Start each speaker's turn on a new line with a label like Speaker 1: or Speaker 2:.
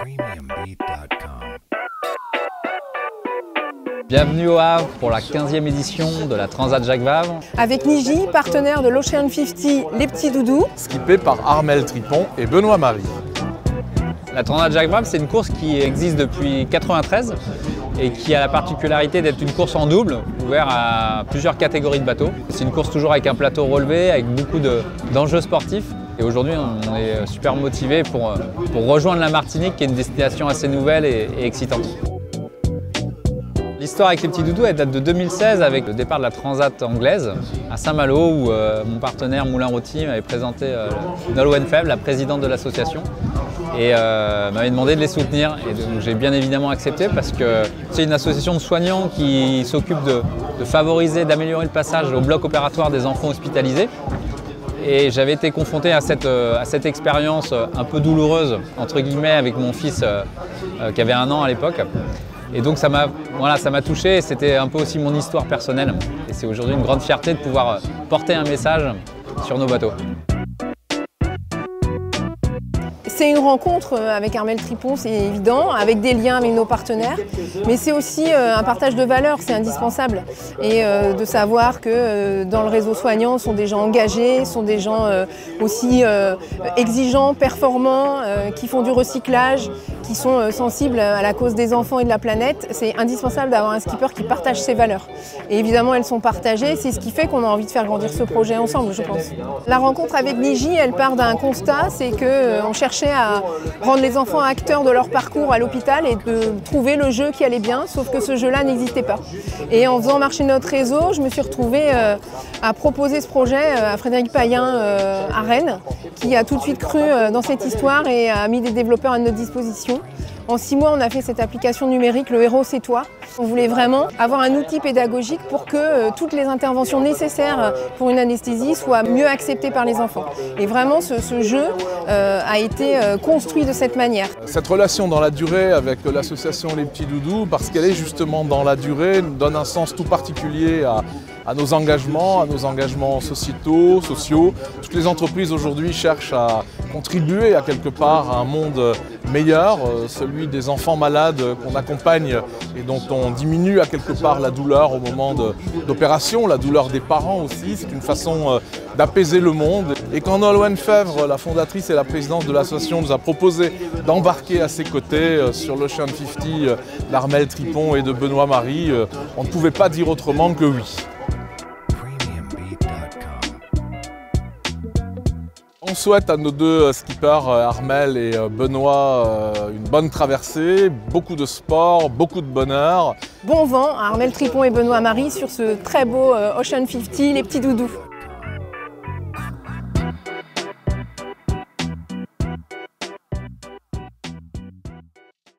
Speaker 1: premiumbeat.com.
Speaker 2: Bienvenue au Havre pour la 15e édition de la Transat Jacques Vabre.
Speaker 3: Avec Niji, partenaire de l'Ocean 50 Les Petits Doudous.
Speaker 4: Skippé par Armelle Tripon et Benoît Marie.
Speaker 2: La Transat Jacques Vabre, c'est une course qui existe depuis 1993 et qui a la particularité d'être une course en double, ouverte à plusieurs catégories de bateaux. C'est une course toujours avec un plateau relevé, avec beaucoup d'enjeux sportifs. Et aujourd'hui, on est super motivés pour rejoindre la Martinique, qui est une destination assez nouvelle et excitante. L'histoire avec les petits doudous, elle date de 2016 avec le départ de la Transat anglaise à Saint-Malo où mon partenaire Moulin Rôti m'avait présenté Nolwenn Fèvre, la présidente de l'association, et m'avait demandé de les soutenir. Et donc j'ai bien évidemment accepté parce que c'est une association de soignants qui s'occupe de favoriser, d'améliorer le passage au bloc opératoire des enfants hospitalisés. Et j'avais été confronté à cette expérience un peu douloureuse, entre guillemets, avec mon fils qui avait 1 an à l'époque. Et donc ça m'a touché, c'était un peu aussi mon histoire personnelle. Et c'est aujourd'hui une grande fierté de pouvoir porter un message sur nos bateaux.
Speaker 3: C'est une rencontre avec Armelle Tripon, c'est évident, avec des liens avec nos partenaires, mais c'est aussi un partage de valeurs, c'est indispensable. Et de savoir que dans le réseau soignant, sont des gens engagés, sont des gens aussi exigeants, performants, qui font du recyclage, qui sont sensibles à la cause des enfants et de la planète. C'est indispensable d'avoir un skipper qui partage ces valeurs. Et évidemment, elles sont partagées, c'est ce qui fait qu'on a envie de faire grandir ce projet ensemble, je pense. La rencontre avec Niji, elle part d'un constat, c'est qu'on cherchait à rendre les enfants acteurs de leur parcours à l'hôpital et de trouver le jeu qui allait bien, sauf que ce jeu-là n'existait pas. Et en faisant marcher notre réseau, je me suis retrouvée à proposer ce projet à Frédéric Payen à Rennes, qui a tout de suite cru dans cette histoire et a mis des développeurs à notre disposition. En 6 mois, on a fait cette application numérique, le héros c'est toi. On voulait vraiment avoir un outil pédagogique pour que toutes les interventions nécessaires pour une anesthésie soient mieux acceptées par les enfants. Et vraiment, ce jeu a été construit de cette manière.
Speaker 4: Cette relation dans la durée avec l'association Les Petits Doudous, parce qu'elle est justement dans la durée, nous donne un sens tout particulier à nos engagements sociaux. Toutes les entreprises aujourd'hui cherchent à contribuer à quelque part à un monde meilleur, celui des enfants malades qu'on accompagne et dont on diminue à quelque part la douleur au moment d'opération, la douleur des parents aussi. C'est une façon d'apaiser le monde. Et quand Nolwenn Fèvre, la fondatrice et la présidente de l'association, nous a proposé d'embarquer à ses côtés sur l'Ocean 50 d'Armelle Tripon et de Benoît Marie, on ne pouvait pas dire autrement que oui. On souhaite à nos 2 skippers, Armelle et Benoît, une bonne traversée, beaucoup de sport, beaucoup de bonheur.
Speaker 3: Bon vent à Armelle Tripon et Benoît Marie sur ce très beau Ocean 50 Les Petits Doudous.